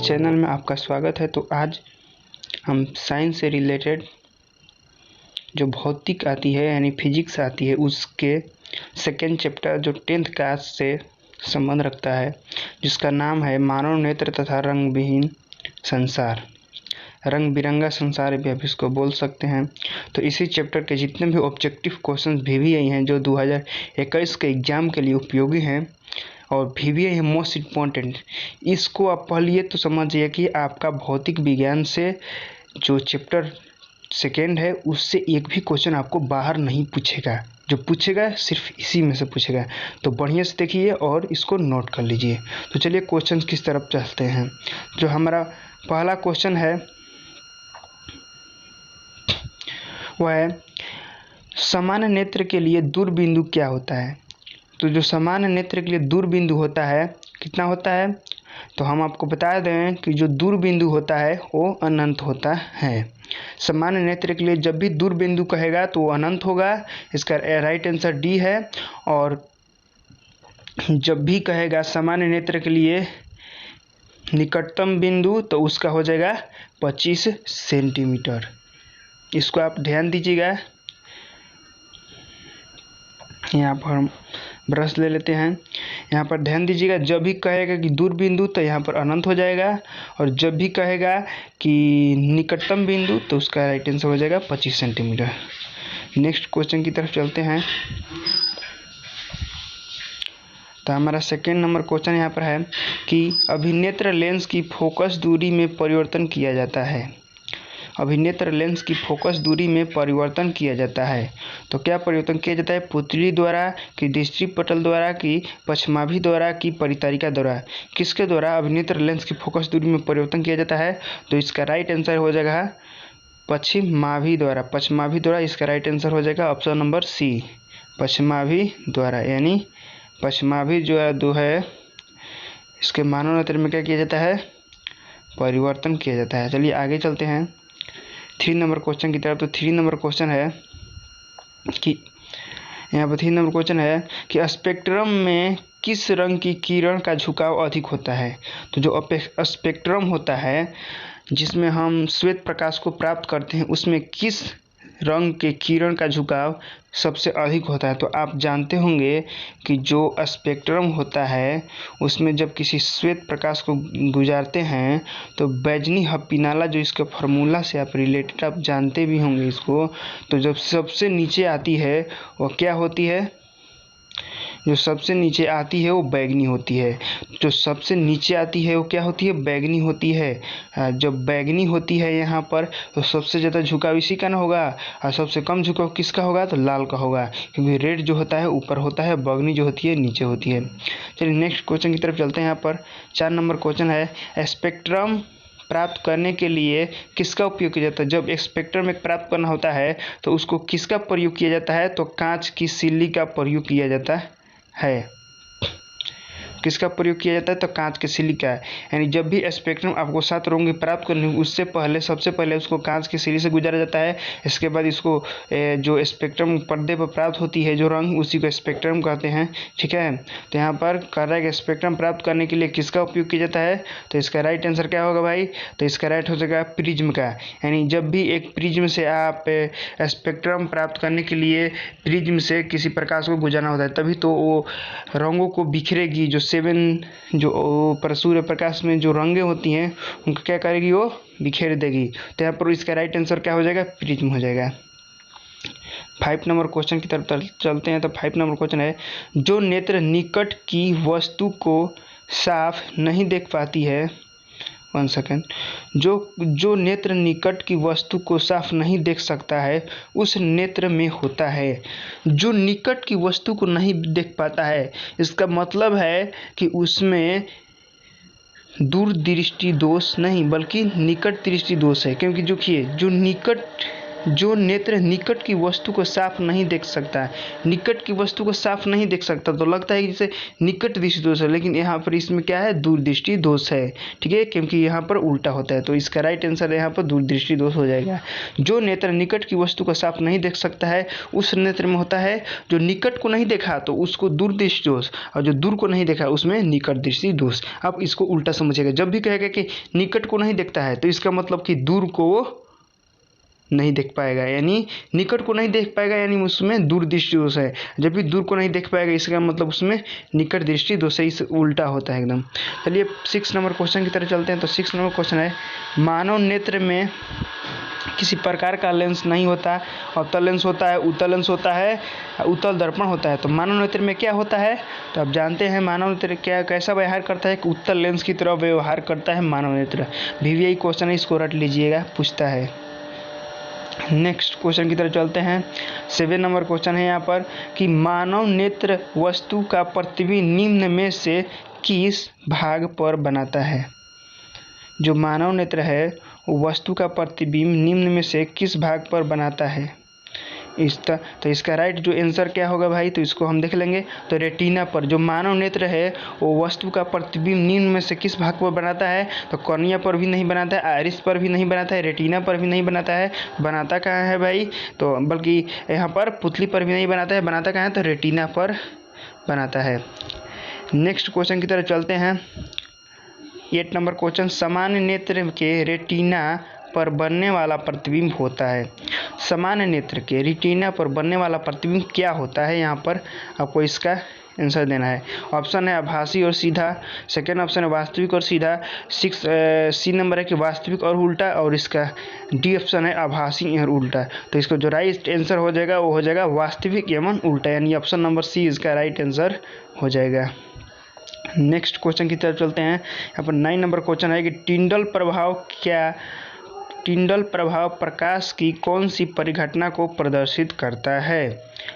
Channel में आपका स्वागत है। तो आज हम साइंस से रिलेटेड जो भौतिक आती है यानी फिजिक्स आती है उसके सेकेंड चैप्टर जो 10th क्लास से संबंध रखता है, जिसका नाम है मानव नेत्र तथा रंग विहीन संसार, रंग बिरंगा संसार भी आप इसको बोल सकते हैं। तो इसी चैप्टर के जितने भी ऑब्जेक्टिव क्वेश्चंस VVI हैं जो 2021 के एग्ज़ाम के लिए उपयोगी हैं और VVI है मोस्ट इम्पॉर्टेंट, इसको आप पढ़िए तो समझिए कि आपका भौतिक विज्ञान से जो चैप्टर सेकेंड है उससे एक भी क्वेश्चन आपको बाहर नहीं पूछेगा, जो पूछेगा सिर्फ इसी में से पूछेगा। तो बढ़िया से देखिए और इसको नोट कर लीजिए। तो चलिए क्वेश्चन किस तरफ चलते हैं। जो हमारा पहला क्वेश्चन है वह है सामान्य नेत्र के लिए दूरबिंदु क्या होता है। तो जो सामान्य नेत्र के लिए दूरबिंदु होता है कितना होता है, तो हम आपको बता दें कि जो दूरबिंदु होता है वो अनंत होता है। सामान्य नेत्र के लिए जब भी दूरबिंदु कहेगा तो वो अनंत होगा, इसका राइट आंसर डी है। और जब भी कहेगा सामान्य नेत्र के लिए निकटतम बिंदु तो उसका हो जाएगा 25 सेंटीमीटर। इसको आप ध्यान दीजिएगा। यहाँ पर हम ब्रश ले लेते हैं, यहाँ पर ध्यान दीजिएगा। जब भी कहेगा कि दूरबिंदु तो यहाँ पर अनंत हो जाएगा, और जब भी कहेगा कि निकटतम बिंदु तो उसका राइट आंसर हो जाएगा 25 सेंटीमीटर। नेक्स्ट क्वेश्चन की तरफ चलते हैं। तो हमारा सेकेंड नंबर क्वेश्चन यहाँ पर है कि अभिनेत्र लेंस की फोकस दूरी में परिवर्तन किया जाता है। अभिनेत्र लेंस की फोकस दूरी में परिवर्तन किया जाता है। तो क्या परिवर्तन किया जाता है, पुतली द्वारा कि दृष्टिपटल द्वारा कि पश्चमाभि द्वारा कि परितारिका द्वारा, किसके द्वारा अभिनेत्र लेंस की फोकस दूरी में परिवर्तन किया जाता है। तो इसका राइट आंसर हो जाएगा पश्चिमाभि द्वारा। पश्चिमाभि द्वारा इसका राइट आंसर हो जाएगा ऑप्शन नंबर सी, पश्चिमाभि द्वारा। यानी पश्चिमाभि जो है इसके मानव नेत्र में क्या किया जाता है, परिवर्तन किया जाता है। चलिए आगे चलते हैं 3 नंबर क्वेश्चन की तरफ। तो 3 नंबर क्वेश्चन है कि यहाँ पर 3 नंबर क्वेश्चन है कि स्पेक्ट्रम में किस रंग की किरण का झुकाव अधिक होता है। तो जो स्पेक्ट्रम होता है जिसमें हम श्वेत प्रकाश को प्राप्त करते हैं उसमें किस रंग के किरण का झुकाव सबसे अधिक होता है। तो आप जानते होंगे कि जो स्पेक्ट्रम होता है उसमें जब किसी श्वेत प्रकाश को गुजारते हैं तो बैजनी हप्पीनाला जो इसके फार्मूला से आप रिलेटेड आप जानते भी होंगे इसको। तो जब सबसे नीचे आती है वो क्या होती है, जो सबसे नीचे आती है वो बैगनी होती है। जो सबसे नीचे आती है वो क्या होती है, बैगनी होती है। जब बैगनी होती है यहाँ पर तो सबसे ज़्यादा झुकाव इसी का ना होगा, और सबसे कम झुकाव किसका होगा, तो लाल का होगा, क्योंकि रेड जो होता है ऊपर होता है, बैगनी जो होती है नीचे होती है। चलिए नेक्स्ट क्वेश्चन की तरफ चलते हैं। यहाँ पर 4 नंबर क्वेश्चन है स्पेक्ट्रम प्राप्त करने के लिए किसका उपयोग किया जाता है। जब स्पेक्ट्रम एक प्राप्त करना होता है तो उसको किसका प्रयोग किया जाता है, तो कांच की सिल्ली का प्रयोग किया जाता है। किसका प्रयोग किया जाता है, तो कांच के सिल्ली का। यानी जब भी स्पेक्ट्रम आपको 7 रंग प्राप्त करनी हो उससे पहले सबसे पहले उसको कांच की सिल्ली से गुजारा जाता है। इसके बाद इसको जो स्पेक्ट्रम पर्दे पर प्राप्त होती है जो रंग उसी को स्पेक्ट्रम कहते हैं, ठीक है। तो यहाँ पर कर रहा है कि स्पेक्ट्रम प्राप्त करने के लिए किसका उपयोग किया जाता है। तो इसका राइट आंसर क्या होगा भाई, तो इसका राइट हो जाएगा प्रिज्म का। यानी जब भी एक प्रिज्म से आप स्पेक्ट्रम प्राप्त करने के लिए प्रिज्म से किसी प्रकाश को गुजारना होता है तभी तो वो रंगों को बिखरेगी। जो 7 जो पर सूर्य प्रकाश में जो रंगें होती हैं उनको क्या करेगी, वो बिखेर देगी। तो यहाँ पर इसका राइट आंसर क्या हो जाएगा, प्रिज्म हो जाएगा। 5 नंबर क्वेश्चन की तरफ चलते हैं। तो 5 नंबर क्वेश्चन है जो नेत्र निकट की वस्तु को साफ नहीं देख पाती है, 1 सेकेंड, जो नेत्र निकट की वस्तु को साफ नहीं देख सकता है उस नेत्र में होता है। जो निकट की वस्तु को नहीं देख पाता है इसका मतलब है कि उसमें दूर दृष्टि दोष नहीं बल्कि निकट दृष्टि दोष है। क्योंकि देखिए जो निकट जो नेत्र निकट की वस्तु को साफ नहीं देख सकता, निकट की वस्तु को साफ नहीं देख सकता, तो लगता है कि जैसे निकट दृष्टि दोष है, लेकिन यहाँ पर इसमें क्या है, दूरदृष्टि दोष है। ठीक है, क्योंकि यहाँ पर उल्टा होता है, तो इसका राइट आंसर यहाँ पर दूरदृष्टि दोष हो जाएगा। जो नेत्र निकट की वस्तु को साफ नहीं देख सकता है उस नेत्र में होता है, जो निकट को नहीं देखा तो उसको दूरदृष्टि दोष, और जो दूर को नहीं देखा उसमें निकट दृष्टि दोष। अब इसको उल्टा समझिएगा, जब भी कहेगा कि निकट को नहीं देखता है तो इसका मतलब कि दूर को वो नहीं देख पाएगा, यानी निकट को नहीं देख पाएगा, यानी उसमें दूर दृष्टि दोष है। जब भी दूर को नहीं देख पाएगा इसका मतलब उसमें निकट दृष्टि दोष है, इस उल्टा होता है एकदम। चलिए 6 नंबर क्वेश्चन की तरफ चलते हैं। तो 6 नंबर क्वेश्चन है, मानव नेत्र में किसी प्रकार का लेंस नहीं होता, अवतल लेंस होता है, उत्तल लेंस होता है, उत्तल दर्पण होता है। तो मानव नेत्र में क्या होता है, तो आप जानते हैं मानव नेत्र क्या कैसा व्यवहार करता है, कि उत्तल लेंस की तरह व्यवहार करता है मानव नेत्र। VVI क्वेश्चन है, इसको रट लीजिएगा, पूछता है। नेक्स्ट क्वेश्चन की तरफ चलते हैं। 7 नंबर क्वेश्चन है यहाँ पर कि मानव नेत्र वस्तु का प्रतिबिंब निम्न में से किस भाग पर बनाता है। जो मानव नेत्र है वो वस्तु का प्रतिबिंब निम्न में से किस भाग पर बनाता है। तो इसका राइट जो आंसर क्या होगा भाई, तो इसको हम देख लेंगे। तो रेटिना पर, जो मानव नेत्र है वो वस्तु का प्रतिबिंब निम्न में से किस भाग पर बनाता है, तो कॉर्निया पर भी नहीं बनाता है, आइरिस पर भी नहीं बनाता है, रेटिना पर भी नहीं बनाता है। बनाता कहाँ है भाई, तो बल्कि यहाँ पर पुतली पर भी नहीं बनाता है, बनाता कहाँ है, तो रेटिना पर बनाता है। नेक्स्ट क्वेश्चन की तरफ चलते हैं। 8 नंबर क्वेश्चन, सामान्य नेत्र के रेटिना पर बनने वाला प्रतिबिंब होता है। सामान्य नेत्र के रेटिना पर बनने वाला प्रतिबिंब क्या होता है, यहाँ पर आपको इसका आंसर देना है। ऑप्शन है आभासी और सीधा, सेकेंड ऑप्शन है वास्तविक और सीधा, सी नंबर है कि वास्तविक और उल्टा, और इसका डी ऑप्शन है आभासी और उल्टा। तो इसका जो राइट आंसर हो जाएगा वो हो जाएगा वास्तविक एवं उल्टा, यानी ऑप्शन नंबर सी इसका राइट आंसर हो जाएगा। नेक्स्ट क्वेश्चन की तरफ चलते हैं। यहाँ पर 9 नंबर क्वेश्चन है कि टिंडल प्रभाव प्रकाश की कौन सी परिघटना को प्रदर्शित करता है।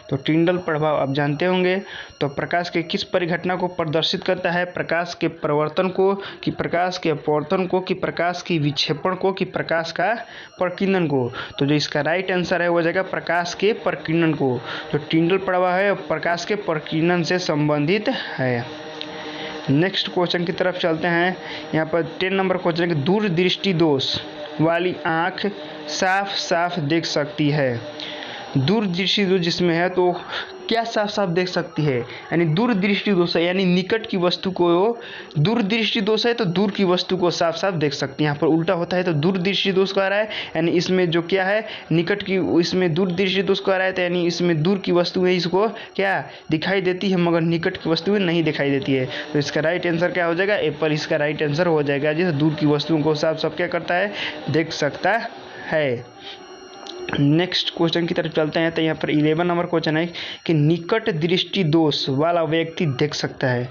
तो टिंडल प्रभाव आप जानते होंगे, तो प्रकाश के किस परिघटना को प्रदर्शित करता है, प्रकाश के प्रवर्तन को, कि प्रकाश के अपवर्तन को, कि प्रकाश की विक्षेपण को, कि प्रकाश का प्रकीर्णन को। तो जो इसका राइट आंसर है वो जाएगा प्रकाश के प्रकीर्णन को। जो टिंडल प्रभाव है प्रकाश के प्रकीर्णन से संबंधित है। नेक्स्ट क्वेश्चन की तरफ चलते हैं। यहाँ पर 10 नंबर क्वेश्चन है कि दूरदृष्टि दोष वाली आँख साफ साफ देख सकती है। दूरदृष्टि दोष जिसमें है तो क्या साफ साफ देख सकती है, यानी दूरदृष्टि दोष है, यानी निकट की वस्तु को, दूरदृष्टि दोष है तो दूर की वस्तु को साफ साफ देख सकती है। यहाँ पर उल्टा होता है तो दूरदृष्टि दोष कह रहा है, यानी इसमें जो क्या है निकट की, इसमें दूरदृष्टि दोष कह रहा है, तो यानी इसमें दूर की वस्तु है इसको क्या दिखाई देती है, मगर निकट की वस्तुएं नहीं दिखाई देती है। तो इसका राइट आंसर क्या हो जाएगा, एप्पल इसका राइट आंसर हो जाएगा, जैसे दूर की वस्तुओं को साफ साफ क्या करता है, देख सकता है। नेक्स्ट क्वेश्चन की तरफ चलते हैं। तो यहाँ पर 11 नंबर क्वेश्चन है कि निकट दृष्टि दोष वाला व्यक्ति देख सकता है।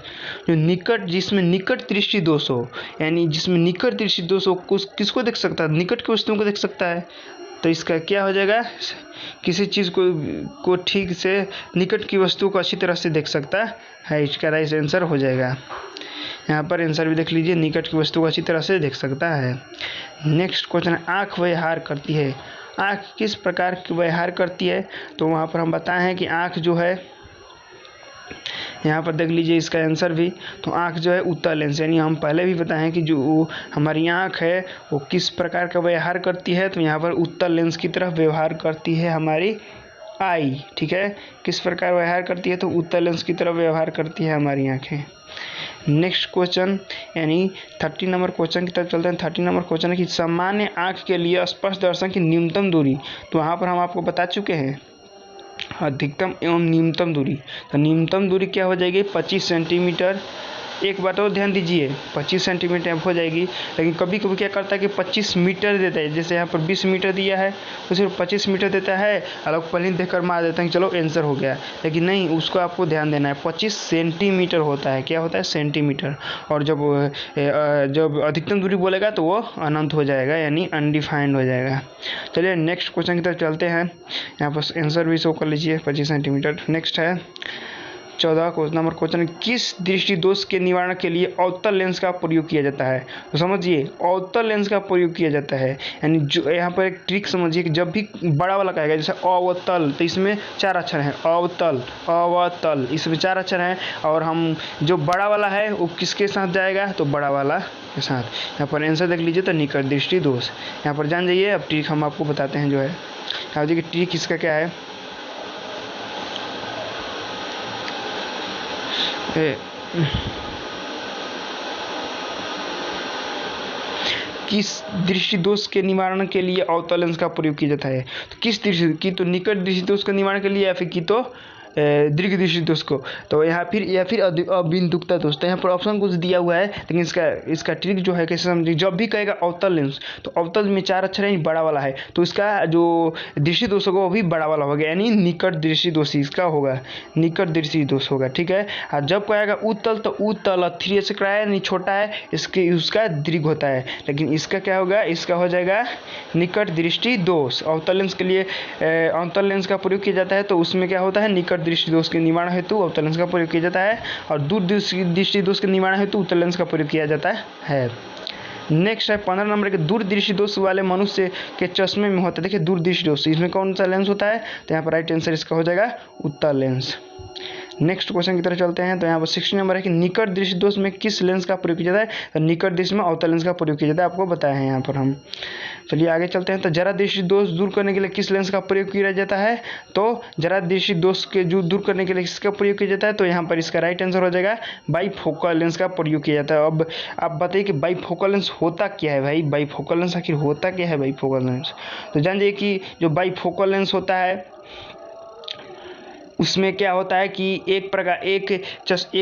जो निकट, जिसमें निकट दृष्टि दोष हो, यानी जिसमें निकट दृष्टि दोष हो, किसको देख सकता है, निकट की वस्तुओं को देख सकता है। तो इसका क्या हो जाएगा, किसी चीज़ को ठीक से निकट की वस्तु को अच्छी तरह से देख सकता है, इसका राइट आंसर हो जाएगा। यहाँ पर आंसर भी देख लीजिए, निकट की वस्तु को अच्छी तरह से देख सकता है। नेक्स्ट क्वेश्चन है, आँख व्यवहार करती है। आँख किस प्रकार की व्यवहार करती है, तो वहाँ पर हम बताए हैं कि आँख जो है, यहाँ पर देख लीजिए इसका आंसर भी, तो आँख जो है उत्तल लेंस, यानी हम पहले भी बताए हैं कि जो हमारी आँख है वो किस प्रकार का व्यवहार करती है, तो यहाँ पर उत्तल लेंस की तरफ व्यवहार करती है हमारी आई। ठीक है, किस प्रकार व्यवहार करती है, तो उत्तल लेंस की तरफ व्यवहार करती है हमारी आँखें। नेक्स्ट क्वेश्चन यानी 30 नंबर क्वेश्चन की तरफ चलते हैं। 30 नंबर क्वेश्चन है कि सामान्य आँख के लिए स्पष्ट दर्शन की न्यूनतम दूरी, तो वहाँ पर हम आपको बता चुके हैं अधिकतम एवं न्यूनतम दूरी। तो न्यूनतम दूरी क्या हो जाएगी, 25 सेंटीमीटर। एक बात और ध्यान दीजिए, 25 सेंटीमीटर हो जाएगी, लेकिन कभी कभी क्या करता है कि 25 मीटर देता है। जैसे यहाँ पर 20 मीटर दिया है तो सिर्फ 25 मीटर देता है, अलग पहले देखकर मार देते हैं कि चलो आंसर हो गया, लेकिन नहीं, उसको आपको ध्यान देना है 25 सेंटीमीटर होता है। क्या होता है, सेंटीमीटर। और जब अधिकतम दूरी बोलेगा तो वो अनंत हो जाएगा, यानी अनडिफाइंड हो जाएगा। चलिए नेक्स्ट क्वेश्चन की तरफ चलते हैं। यहाँ पर आंसर भी शो कर लीजिए, 25 सेंटीमीटर। नेक्स्ट है 14 नंबर क्वेश्चन, किस दृष्टि दोष के निवारण के लिए अवतल लेंस का प्रयोग किया जाता है? तो समझिए अवतल लेंस का प्रयोग किया जाता है, यानी जो यहाँ पर एक ट्रिक समझिए कि जब भी बड़ा वाला कहेगा जैसे अवतल, तो इसमें 4 अक्षर हैं, अवतल अवतल, इसमें 4 अक्षर हैं, और हम जो बड़ा वाला है वो किसके साथ जाएगा? तो बड़ा वाला के साथ। यहाँ पर आंसर देख लीजिए, तो निकट दृष्टि दोष। यहाँ पर जान जाइए। अब ट्रिक हम आपको बताते हैं जो है, यहाँ देखिए ट्रिक इसका क्या है। किस दृष्टि दोष के निवारण के लिए अवतल लेंस का प्रयोग किया जाता है? तो किस दृष्टि की? तो निकट दृष्टि दोष के निवारण के लिए, या फिर की तो दीर्घ दृष्टि दोष को। तो यहाँ फिर या फिर अबिंदुकता दोष। तो यहाँ पर ऑप्शन कुछ दिया हुआ है, लेकिन इसका ट्रिक जो है कैसे समझिए। जब भी कहेगा अवतल लेंस, तो अवतल में 4 अक्षर है, बड़ा वाला है, तो इसका जो दृष्टि दोष होगा वो भी बड़ा वाला होगा, यानी निकट दृष्टि दोष इसका होगा, निकट दृष्टि दोष होगा। ठीक है। और जब कहेगा उत्तल, तो उत्तल 3 से कराया, नहीं छोटा है, उसका दीर्घ होता है, लेकिन इसका क्या होगा? इसका हो जाएगा निकट दृष्टि दोष। अवतल लेंस के लिए अवतल लेंस का प्रयोग किया जाता है, तो उसमें क्या होता है? निकट दृष्टि दोष के निवारण हेतु अवतल लेंस का प्रयोग किया जाता है, और दूर दृष्टि दोष के निवारण हेतु उत्तल लेंस का प्रयोग किया जाता है। नेक्स्ट है 15 नंबर के, दूर दृष्टि दोष वाले मनुष्य के चश्मे में होता है। देखिए दूर दृष्टि दोष, इसमें कौन सा लेंस होता है? तो यहाँ पर राइट आंसर इसका हो जाएगा उत्तल लेंस। नेक्स्ट क्वेश्चन की तरफ चलते हैं। तो यहाँ पर 16 नंबर है कि निकट दृष्टि दोष में किस लेंस का प्रयोग किया जाता है? तो निकट दृष्टि में अवतल लेंस का प्रयोग किया जाता है, आपको बताया है यहाँ पर हम। चलिए आगे चलते हैं। तो जरा दृष्टि दोष दूर करने के लिए किस लेंस का प्रयोग किया जाता है? तो जरा दृष्टि दोष के जो दूर करने के लिए किसका प्रयोग किया जाता है? तो यहाँ पर इसका राइट आंसर हो जाएगा बाईफोकल लेंस का प्रयोग किया जाता है। अब आप बताइए कि बाईफोकल लेंस होता क्या है भाई? बाईफोकल लेंस आखिर होता क्या है बाईफोकल लेंस? तो जान जाइए कि जो बाईफोकल लेंस होता है उसमें क्या होता है कि एक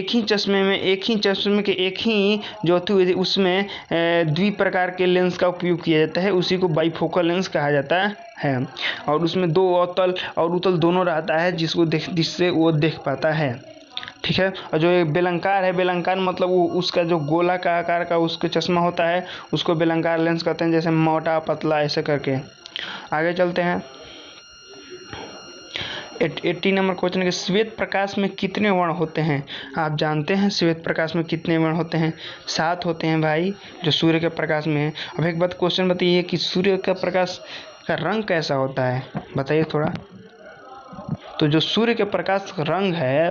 ही चश्मे के एक ही जो थी उसमें द्विप्रकार के लेंस का उपयोग किया जाता है, उसी को बाईफोकल लेंस कहा जाता है। और उसमें 2 अवतल और उत्तल दोनों रहता है, जिससे वो देख पाता है। ठीक है। और जो एक बेलंकार है, बेलंकार मतलब वो उसका जो गोला का आकार का उसका चश्मा होता है, उसको बेलंकार लेंस कहते हैं, जैसे मोटा पतला ऐसे करके। आगे चलते हैं। 80 नंबर क्वेश्चन के, श्वेत प्रकाश में कितने वर्ण होते हैं? आप जानते हैं श्वेत प्रकाश में कितने वर्ण होते हैं? 7 होते हैं भाई, जो सूर्य के प्रकाश में है। अब एक बात क्वेश्चन बताइए कि सूर्य का प्रकाश का रंग कैसा होता है? बताइए थोड़ा। तो जो सूर्य के प्रकाश का रंग है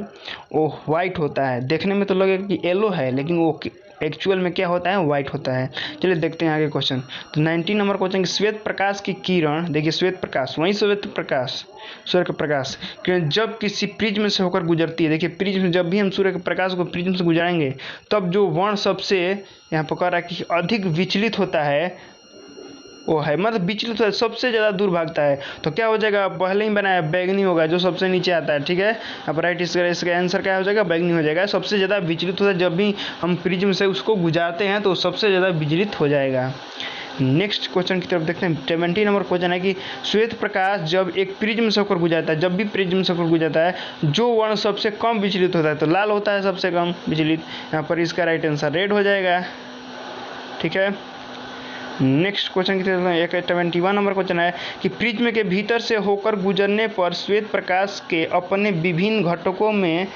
वो वाइट होता है। देखने में तो लगेगा कि येलो है, लेकिन वो एक्चुअल में क्या होता है? वाइट होता है। चलिए देखते हैं आगे क्वेश्चन। तो 19 नंबर क्वेश्चन की, श्वेत प्रकाश की किरण, देखिए श्वेत प्रकाश वही श्वेत प्रकाश, सूर्य का प्रकाश किरण जब किसी प्रिज्म से होकर गुजरती है। देखिए प्रिज्म, जब भी हम सूर्य के प्रकाश को प्रिज्म से गुजारेंगे, तब जो वर्ण सबसे यहाँ पर कह रहा है कि अधिक विचलित होता है वो है, मतलब विचलित होता है, सबसे ज़्यादा दूर भागता है। तो क्या हो जाएगा? पहले ही बनाया बैगनी होगा, जो सबसे नीचे आता है। ठीक है। अब राइट इसका आंसर क्या हो जाएगा? बैगनी हो जाएगा। सबसे ज़्यादा विचलित होता है, जब भी हम प्रिज्म से उसको गुजारते हैं तो सबसे ज़्यादा विचलित हो जाएगा। नेक्स्ट क्वेश्चन की तरफ देखते हैं। 70 नंबर क्वेश्चन है कि श्वेत प्रकाश जब एक प्रिज्म से होकर गुजरता है, जब भी प्रिज्म से होकर गुजरता है, जो वर्ण सबसे कम विचलित होता है? तो लाल होता है सबसे कम विचलित। यहाँ पर इसका राइट आंसर रेड हो जाएगा। ठीक है। नेक्स्ट क्वेश्चन की तरफ 71 नंबर क्वेश्चन है कि प्रिज्म के भीतर से होकर गुजरने पर श्वेत प्रकाश के अपने विभिन्न घटकों में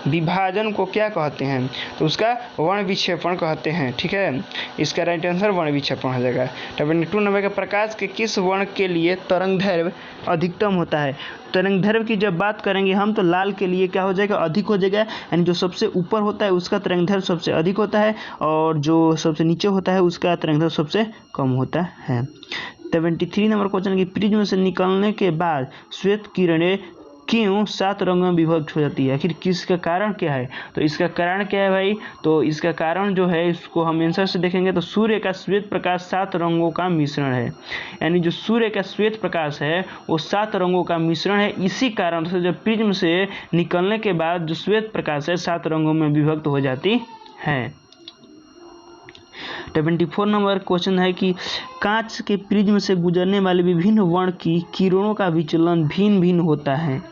विभाजन को क्या कहते हैं? तो उसका वर्ण विक्षेपण कहते हैं। ठीक है। इसका राइट आंसर वर्ण विक्षेपण हो जाएगा। 72 नंबर के, प्रकाश के किस वर्ण के लिए तरंगदैर्घ्य अधिकतम होता है? तरंगदैर्घ्य की जब बात करेंगे हम, तो लाल के लिए क्या हो जाएगा? अधिक हो जाएगा, यानी जो सबसे ऊपर होता है उसका तरंगदैर्घ्य सबसे अधिक होता है, और जो सबसे नीचे होता है उसका तरंगदैर्घ्य सबसे कम होता है। 73 नंबर क्वेश्चन की, प्रिज्म से निकलने के बाद श्वेत किरणें क्यों 7 रंगों में विभक्त हो जाती है? आखिर किसका कारण क्या है? तो इसका कारण क्या है भाई? तो इसका कारण जो है, इसको हम आंसर से देखेंगे तो सूर्य का श्वेत प्रकाश 7 रंगों का मिश्रण है। यानी जो सूर्य का श्वेत प्रकाश है वो 7 रंगों का मिश्रण है। इसी कारण से जब प्रिज्म से निकलने के बाद जो श्वेत प्रकाश है 7 रंगों में विभक्त हो जाती है। 74 नंबर क्वेश्चन है कि कांच के प्रिज्म से गुजरने वाले विभिन्न वर्ण की किरणों का विचलन भिन्न भिन्न होता है।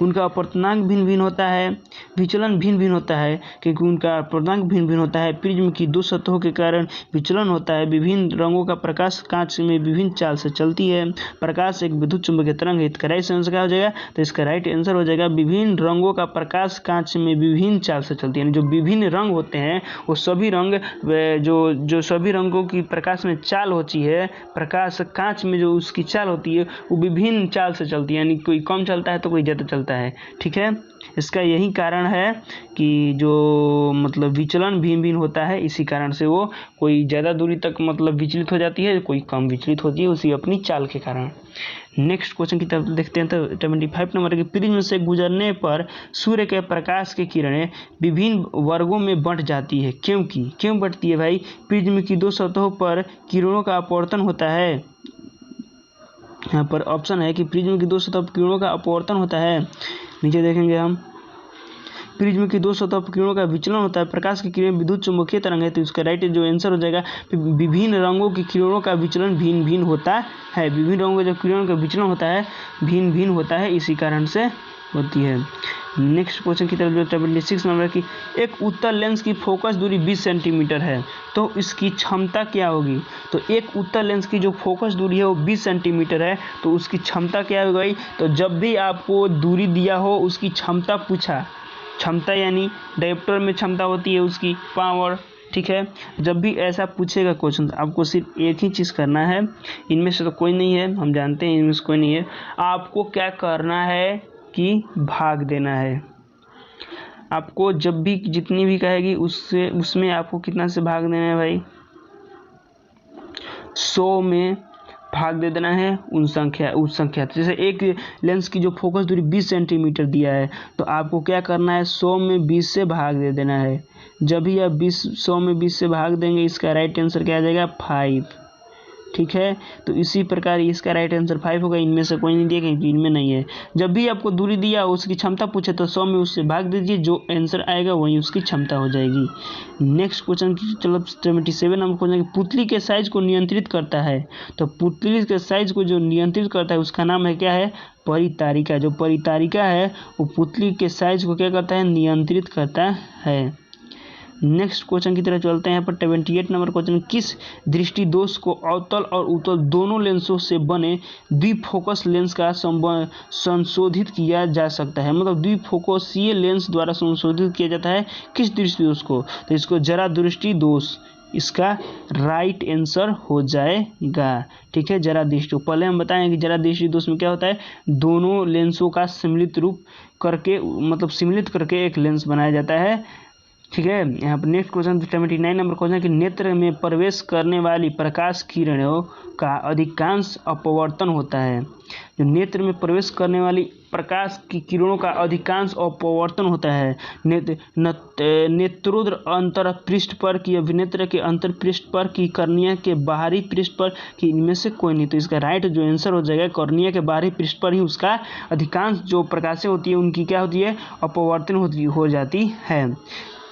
उनका अपर्तनांक भिन्न भिन्न होता है, विचलन भिन्न भिन्न होता है क्योंकि उनका अपर्तनांक भिन्न भिन्न होता है, प्रिज्म की दो सतहों के कारण विचलन होता है, विभिन्न रंगों का प्रकाश कांच में विभिन्न चाल से चलती है, प्रकाश एक विद्युत चुंबकीय तरंग है। इसका राइट आंसर क्या हो जाएगा? तो इसका राइट आंसर हो जाएगा विभिन्न रंगों का प्रकाश कांच में विभिन्न चाल से चलती है। यानी जो विभिन्न रंग होते हैं वो सभी रंग जो सभी रंगों की प्रकाश में चाल होती है, प्रकाश कांच में जो उसकी चाल होती है वो विभिन्न चाल से चलती है, यानी कोई कम चलता है तो कोई ज़्यादा चलता है। ठीक है, इसका यही कारण है कि जो मतलब विचलन भिन्न भिन्न होता है, इसी कारण से वो कोई ज़्यादा दूरी तक मतलब विचलित हो जाती है, कोई कम विचलित होती है उसी अपनी चाल के कारण। नेक्स्ट क्वेश्चन की तरफ देखते हैं। तो 75 नंबर के प्रिज्म से गुजरने पर सूर्य के प्रकाश की किरणें विभिन्न वर्गों में बंट जाती है, क्यों बंटती है भाई? प्रिज्म की दो सतहों पर किरणों का अपवर्तन होता है। यहाँ पर ऑप्शन है कि प्रिज्म की दो सतहों पर किरणों का अपवर्तन होता है। नीचे देखेंगे हम, प्रिज्म की दो सतहों पर किरणों का विचलन होता है, प्रकाश की किरण विद्युत चुंबकीय तरंग है। तो इसका राइट जो आंसर हो जाएगा विभिन्न रंगों की किरणों का विचलन भिन्न भिन्न होता है। विभिन्न रंगों के जो किरणों का विचलन होता है भिन्न भिन्न होता है, इसी कारण से होती है। नेक्स्ट क्वेश्चन की तरफ जो 76 नंबर की, एक उत्तल लेंस की फोकस दूरी 20 सेंटीमीटर है तो इसकी क्षमता क्या होगी? तो एक उत्तल लेंस की जो फोकस दूरी है वो 20 सेंटीमीटर है तो उसकी क्षमता क्या हो गई? तो जब भी आपको दूरी दिया हो उसकी क्षमता पूछा, क्षमता यानी डायोप्टर में क्षमता होती है उसकी पावर। ठीक है, जब भी ऐसा पूछेगा क्वेश्चन तो आपको सिर्फ एक ही चीज़ करना है, इनमें से तो कोई नहीं है, हम जानते हैं इनमें से कोई नहीं है, आपको क्या करना है कि भाग देना है। आपको जब भी जितनी भी कहेगी उसमें आपको कितना से भाग देना है भाई? 100 में भाग दे देना है उस संख्या। जैसे एक लेंस की जो फोकस दूरी 20 सेंटीमीटर दिया है तो आपको क्या करना है? 100 में 20 से भाग दे देना है। जब भी आप 100 में 20 से भाग देंगे इसका राइट आंसर क्या आ जाएगा? 5। ठीक है, तो इसी प्रकार इसका राइट आंसर 5 होगा। इनमें से कोई नहीं दिया क्योंकि इनमें नहीं है। जब भी आपको दूरी दिया उसकी क्षमता पूछे तो 100 में उससे भाग दीजिए, जो आंसर आएगा वही उसकी क्षमता हो जाएगी। नेक्स्ट क्वेश्चन की चलो 77 नंबर क्वेश्चन, पुतली के साइज को नियंत्रित करता है। तो पुतली के साइज को जो नियंत्रित करता है उसका नाम है क्या है? परितारिका। जो परितारिका है वो पुतली के साइज को क्या करता है? नियंत्रित करता है। नेक्स्ट क्वेश्चन की तरफ चलते हैं। यहाँ पर 78 नंबर क्वेश्चन, किस दृष्टि दोष को अवतल और उत्तल दोनों लेंसों से बने द्विफोकस लेंस का संशोधित किया जा सकता है? मतलब द्विफोकसीय लेंस द्वारा संशोधित किया जाता है किस दृष्टि दोष को? तो इसको जरा दृष्टि दोष इसका राइट आंसर हो जाएगा। ठीक है, जरा दृष्टि, पहले हम बताएं कि जरा दृष्टि दोष में क्या होता है? दोनों लेंसों का सम्मिलित रूप करके मतलब सम्मिलित करके एक लेंस बनाया जाता है। ठीक है, यहाँ पर नेक्स्ट क्वेश्चन 79 नंबर क्वेश्चन कि नेत्र में प्रवेश करने वाली प्रकाश किरणों का अधिकांश अपवर्तन होता है। जो नेत्र में प्रवेश करने वाली प्रकाश की किरणों का अधिकांश अपवर्तन होता है। नेत्रोद्र अंतर पृष्ठ पर की, अभिनेत्र के अंतर पृष्ठ पर की, कर्निया के बाहरी पृष्ठ पर की, इनमें से कोई नहीं। तो इसका राइट जो आंसर हो जाएगा कर्निया के बाहरी पृष्ठ पर ही उसका अधिकांश जो प्रकाशें होती है उनकी क्या होती है? अपवर्तन हो जाती है।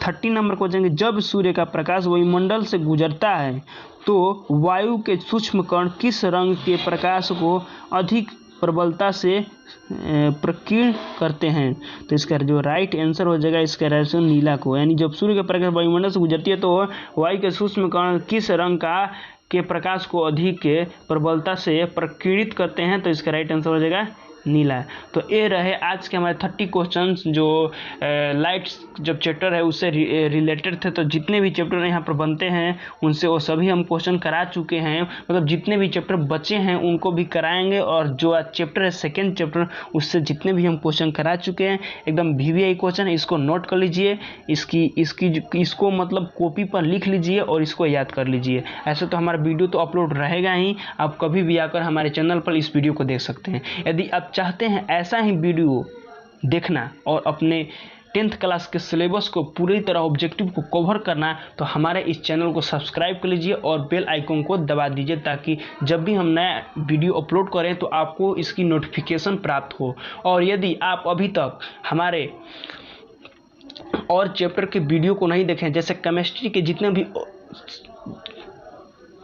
30 नंबर क्वेश्चन, जब सूर्य का प्रकाश वायुमंडल से गुजरता है तो वायु के सूक्ष्म कण किस रंग के प्रकाश को अधिक प्रबलता से प्रकीर्ण करते हैं? तो इसका जो राइट आंसर हो जाएगा इसका राइट नीला को। यानी जब सूर्य का प्रकाश वायुमंडल से गुजरती है तो वायु के सूक्ष्म कण किस रंग के प्रकाश को अधिक प्रबलता से प्रकीर्णित करते हैं? तो इसका राइट आंसर हो जाएगा नीला। तो ये रहे आज के हमारे 30 क्वेश्चंस जो लाइट्स जब चैप्टर है उससे रिलेटेड थे। तो जितने भी चैप्टर यहाँ पर बनते हैं उनसे वो सभी हम क्वेश्चन करा चुके हैं। मतलब जितने भी चैप्टर बचे हैं उनको भी कराएंगे, और जो आज चैप्टर है सेकेंड चैप्टर उससे जितने भी हम क्वेश्चन करा चुके हैं एकदम VVI क्वेश्चन है, इसको नोट कर लीजिए, इसको मतलब कॉपी पर लिख लीजिए और इसको याद कर लीजिए। ऐसे तो हमारा वीडियो तो अपलोड रहेगा ही, आप कभी भी आकर हमारे चैनल पर इस वीडियो को देख सकते हैं। यदि आप चाहते हैं ऐसा ही वीडियो देखना और अपने 10th क्लास के सिलेबस को पूरी तरह ऑब्जेक्टिव को कवर करना, तो हमारे इस चैनल को सब्सक्राइब कर लीजिए और बेल आइकन को दबा दीजिए, ताकि जब भी हम नया वीडियो अपलोड करें तो आपको इसकी नोटिफिकेशन प्राप्त हो। और यदि आप अभी तक हमारे और चैप्टर के वीडियो को नहीं देखें, जैसे केमिस्ट्री के जितने भी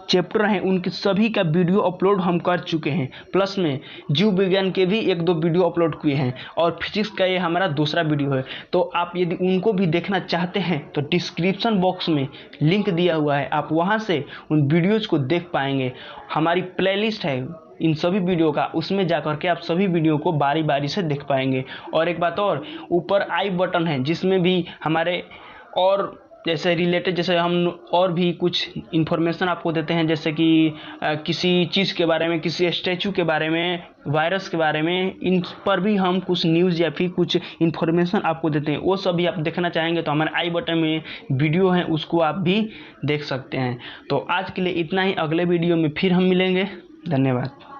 चैप्टर हैं उनके सभी का वीडियो अपलोड हम कर चुके हैं। प्लस में जीव विज्ञान के भी 1-2 वीडियो अपलोड किए हैं और फिजिक्स का ये हमारा दूसरा वीडियो है। तो आप यदि उनको भी देखना चाहते हैं तो डिस्क्रिप्शन बॉक्स में लिंक दिया हुआ है, आप वहाँ से उन वीडियोज़ को देख पाएंगे। हमारी प्लेलिस्ट है इन सभी वीडियो का, उसमें जाकर के आप सभी वीडियो को बारी बारी से देख पाएंगे। और एक बात और, ऊपर आई बटन है जिसमें भी हमारे और जैसे रिलेटेड, जैसे हम और भी कुछ इन्फॉर्मेशन आपको देते हैं, जैसे कि किसी चीज़ के बारे में, किसी स्टैचू के बारे में, वायरस के बारे में, इन पर भी हम कुछ न्यूज़ या फिर कुछ इन्फॉर्मेशन आपको देते हैं। वो सभी आप देखना चाहेंगे तो हमारे आई बटन में वीडियो है, उसको आप भी देख सकते हैं। तो आज के लिए इतना ही, अगले वीडियो में फिर हम मिलेंगे। धन्यवाद।